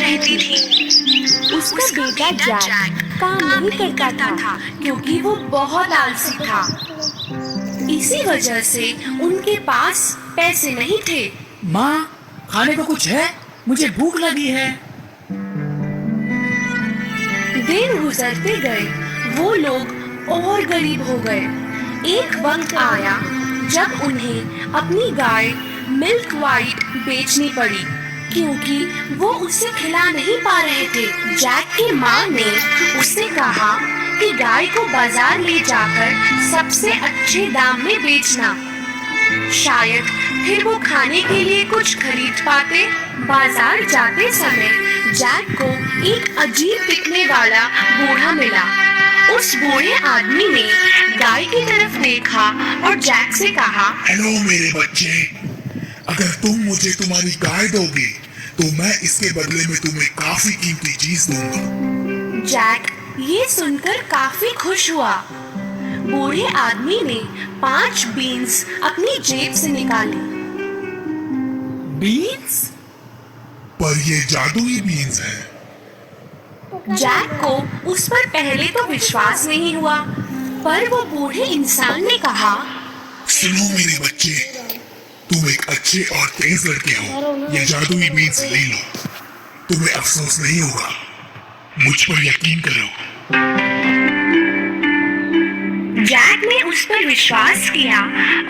रहती थी। उसका बेटा जैक काम नहीं करता था क्योंकि वो बहुत आलसी था। इसी वजह से उनके पास पैसे नहीं थे। माँ, खाने को कुछ है? मुझे भूख लगी है। दिन गुजरते गए, वो लोग और गरीब हो गए। एक वक्त आया जब उन्हें अपनी गाय मिल्क वाइट बेचनी पड़ी क्योंकि वो उसे खिला नहीं पा रहे थे। जैक की माँ ने उससे कहा कि गाय को बाजार ले जाकर सबसे अच्छे दाम में बेचना, शायद फिर वो खाने के लिए कुछ खरीद पाते। बाजार जाते समय जैक को एक अजीब दिखने वाला बूढ़ा मिला। उस बूढ़े आदमी ने गाय की तरफ देखा और जैक से कहा, हेलो मेरे बच्चे, अगर तुम मुझे तुम्हारी गाय दोगे तो मैं इसके बदले में तुम्हें काफी कीमती चीज दूंगा। जैक ये सुनकर काफी खुश हुआ। बूढ़े आदमी ने 5 बीन्स अपनी जेब से निकाली। बीन्स? पर ये जादुई बीन्स हैं। जैक को उस पर पहले तो विश्वास नहीं हुआ, पर वो बूढ़े इंसान ने कहा, सुनो मेरे बच्चे, तुम एक अच्छे और तेज लड़के हो, ये जादुई बीन्स ले लो, तुम्हें अफसोस नहीं होगा, मुझ पर यकीन करो। जैक ने उस पर विश्वास किया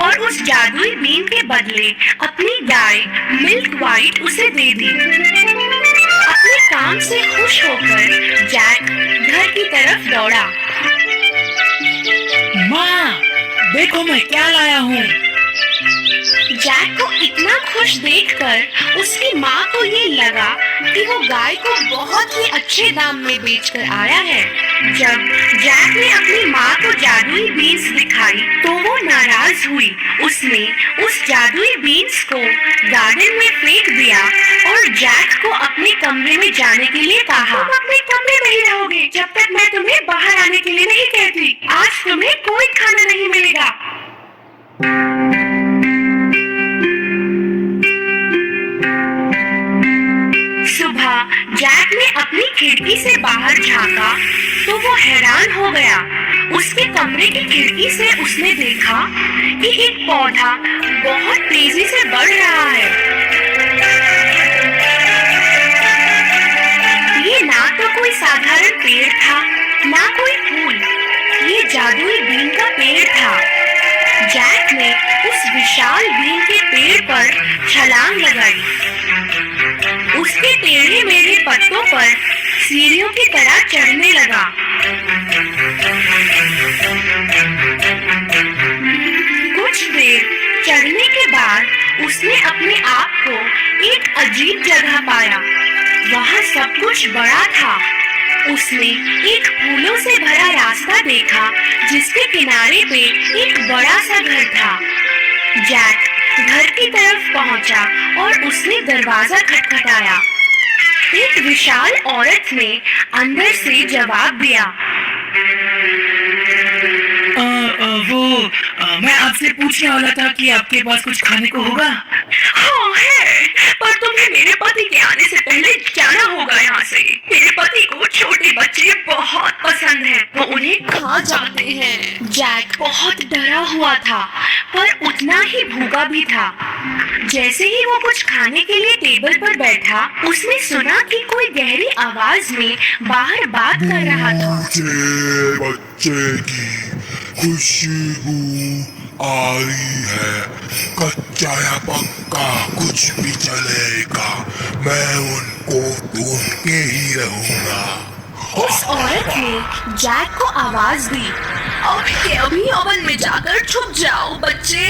और उस जादुई बीन के बदले अपनी गाय मिल्क वाइट उसे दे दी। अपने काम से खुश होकर जैक घर की तरफ दौड़ा। माँ, देखो मैं क्या लाया हूँ। जैक को इतना खुश देखकर उसकी माँ को ये लगा कि वो गाय को बहुत ही अच्छे दाम में बेचकर आया है। जब जैक ने अपनी माँ को जादुई बीन्स दिखाई तो वो नाराज हुई। उसने उस जादुई बीन्स को गार्डन में फेंक दिया और जैक को अपने कमरे में जाने के लिए कहा, तुम अपने कमरे में ही रहोगे जब तक मैं तुम्हें बाहर आने के लिए नहीं कहती। आज तुम्हें कोई खाना नहीं मिलेगा। सुबह जैक ने अपनी खिड़की से बाहर झांका तो वो हैरान हो गया। उसके कमरे की खिड़की से उसने देखा कि एक पौधा बहुत तेजी से बढ़ रहा है। ये ना तो कोई साधारण पेड़ था, ना कोई फूल, ये जादुई बीन का पेड़ था। जैक ने उस विशाल बीन के पेड़ पर छलांग लगाई। उसके टेढ़े मेढ़े पत्तों पर सीढ़ियों की तरह चढ़ने लगा। कुछ देर चढ़ने के बाद उसने अपने आप को एक अजीब जगह पाया। वहाँ सब कुछ बड़ा था। उसने एक फूलों से भरा रास्ता देखा जिसके किनारे पे एक बड़ा सा घर था। जैक घर की तरफ पहुंचा और उसने दरवाजा खटखटाया। एक विशाल औरत ने अंदर से जवाब दिया, मैं आपसे पूछने वाला था कि आपके पास कुछ खाने को होगा? हाँ है, पर तुम्हें मेरे पति के आने से पहले जाना होगा यहाँ से। मेरे पति को छोटे बच्चे बहुत पसंद हैं, वो उन्हें खा जाते हैं। जैक बहुत डरा हुआ था पर उतना ही भूखा भी था। जैसे ही वो कुछ खाने के लिए टेबल पर बैठा, उसने सुना कि कोई गहरी आवाज में बाहर बात कर रहा था। मुझे बच्चे की खुशबू आ रही है, कच्चा या पक्का कुछ भी चलेगा, मैं उनको ढूंढ के ही रहूंगा। उस औरत ने जैक को आवाज दी, अभी के अभी ओवन में जाकर छुप जाओ बच्चे।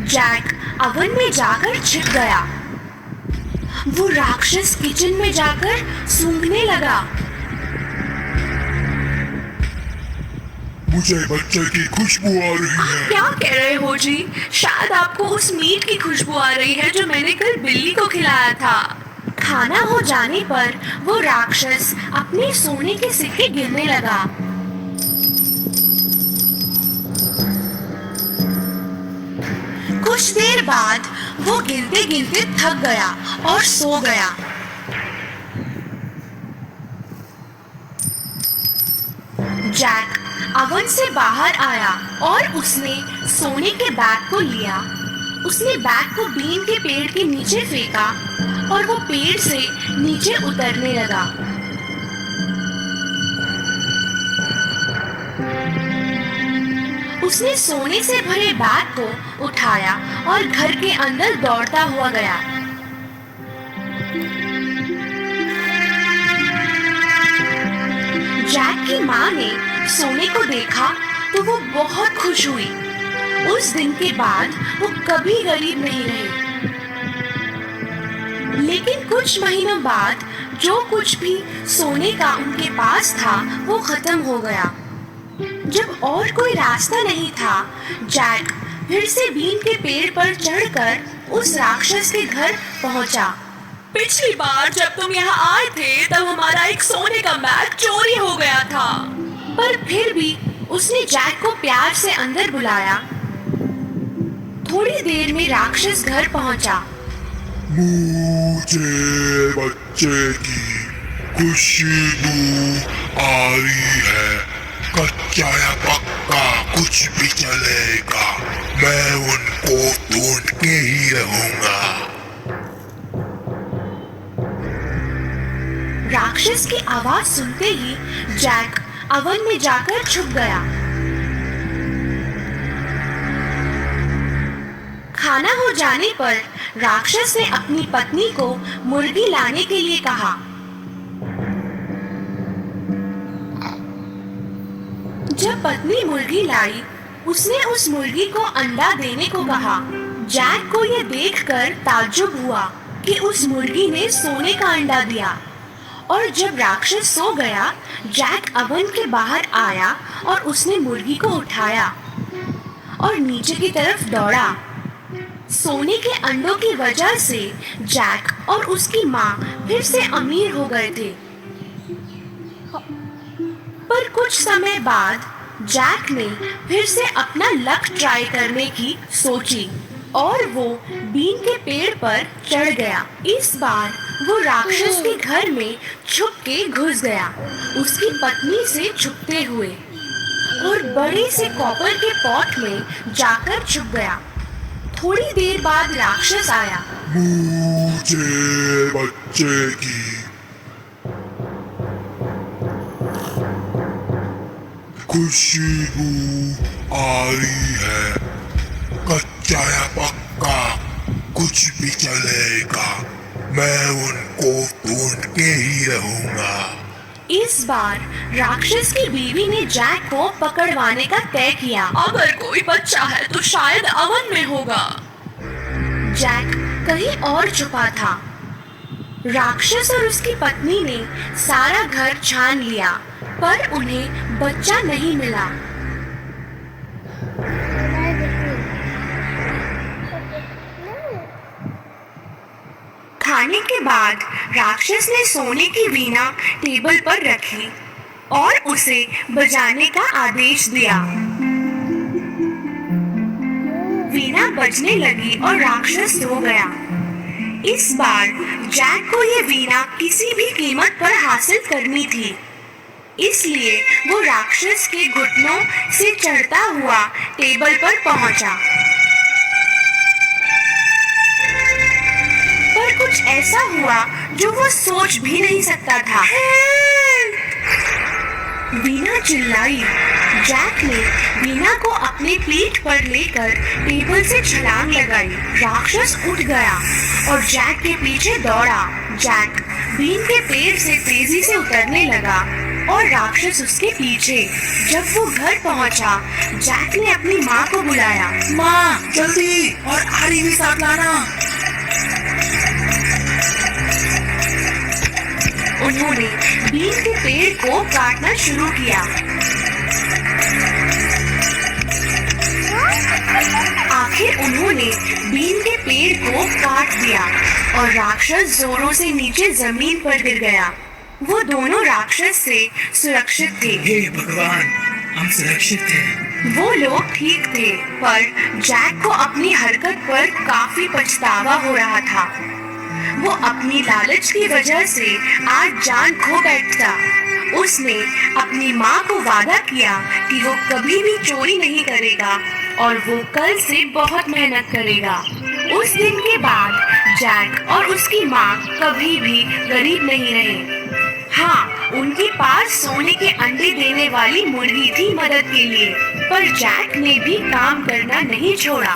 जैक ओवन में जाकर छिप गया। वो राक्षस किचन में जाकर सूंघने लगा। मुझे बच्चे की खुशबू आ रही है। क्या कह रहे हो जी? शायद आपको उस मीट की खुशबू आ रही है जो मैंने कल बिल्ली को खिलाया था। खाना हो जाने पर वो राक्षस अपने सोने के सिक्के गिनने लगा। कुछ देर बाद वो गिनते गिनते थक गया और सो गया। जैक अवन से बाहर आया और उसने सोने के बैग को लिया। उसने बैग को बीन के पेड़ के नीचे फेंका और वो पेड़ से नीचे उतरने लगा। उसने सोने से भरे बैग को उठाया और घर के अंदर दौड़ता हुआ गया। जैक की माँ ने सोने को देखा तो वो बहुत खुश हुई। उस दिन के बाद वो कभी गरीब नहीं रहे। लेकिन कुछ महीनों बाद जो कुछ भी सोने का उनके पास था वो खत्म हो गया। जब और कोई रास्ता नहीं था, जैक फिर से बीन के पेड़ पर चढ़कर उस राक्षस के घर पहुंचा। पिछली बार जब तुम यहाँ आए थे तब हमारा एक सोने का बैग चोरी हो गया था। पर फिर भी उसने जैक को प्यार से अंदर बुलाया। थोड़ी देर में राक्षस घर पहुंचा। मुझे बच्चे की खुशबू आ रही है। कच्चा या पक्का कुछ भी चलेगा, मैं उनको ढूंढ के ही रहूंगा। राक्षस की आवाज सुनते ही जैक अवन में जाकर छुप गया। खाना हो जाने पर राक्षस ने अपनी पत्नी को मुर्गी लाने के लिए कहा। जब पत्नी मुर्गी लाई, उसने उस मुर्गी को अंडा देने को कहा। जैक को यह देखकर ताज्जुब हुआ कि उस मुर्गी ने सोने का अंडा दिया। और जब राक्षस सो गया, जैक अवन के बाहर आया और उसने मुर्गी को उठाया और नीचे की तरफ दौड़ा। सोने के अंडों की वजह से जैक और उसकी माँ फिर से अमीर हो गए थे। पर कुछ समय बाद जैक ने फिर से अपना लक ट्राई करने की सोची और वो बीन के पेड़ पर चढ़ गया। इस बार वो राक्षस के घर में छुप के घुस गया, उसकी पत्नी से छुपते हुए, और बड़े से कॉपर के पॉट में जाकर छुप गया। थोड़ी देर बाद राक्षस आया। मुझे बच्चे की खुशबू आ रही है। कच्चा या पक्का कुछ भी चलेगा, मैं उनको ढूंढ के ही रहूंगा। इस बार राक्षस की बीवी ने जैक को पकड़वाने का तय किया। अगर कोई बच्चा है तो शायद अवन में होगा। जैक कहीं और छुपा था। राक्षस और उसकी पत्नी ने सारा घर छान लिया, पर उन्हें बच्चा नहीं मिला। खाने के बाद राक्षस ने सोने की वीणा टेबल पर रखी और उसे बजाने का आदेश दिया। वीणा बजने लगी और राक्षस सो गया। इस बार जैक को ये वीणा किसी भी कीमत पर हासिल करनी थी, इसलिए वो राक्षस के घुटनों से चढ़ता हुआ टेबल पर पहुंचा। पर कुछ ऐसा हुआ जो वो सोच भी नहीं सकता था। वीणा चिल्लाई। जैक ने वीणा को अपने पीठ पर लेकर टेबल से छलांग लगाई। राक्षस उठ गया और जैक के पीछे दौड़ा। जैक बीन के पेड़ से तेजी से उतरने लगा और राक्षस उसके पीछे। जब वो घर पहुंचा, जैक ने अपनी माँ को बुलाया। माँ जल्दी, और आरी भी साथ लाना। उन्होंने बीन के पेड़ को काटना शुरू किया। आखिर उन्होंने बीन के पेड़ को काट दिया और राक्षस जोरों से नीचे जमीन पर गिर गया। वो दोनों राक्षस से सुरक्षित थे। हे भगवान, हम सुरक्षित थे। वो लोग ठीक थे, पर जैक को अपनी हरकत पर काफी पछतावा हो रहा था। वो अपनी लालच की वजह से आज जान खो बैठता। उसने अपनी माँ को वादा किया कि वो कभी भी चोरी नहीं करेगा और वो कल से बहुत मेहनत करेगा। उस दिन के बाद जैक और उसकी माँ कभी भी गरीब नहीं रहे। हाँ, उनके पास सोने के अंडे देने वाली मुर्गी थी मदद के लिए, पर जैक ने भी काम करना नहीं छोड़ा।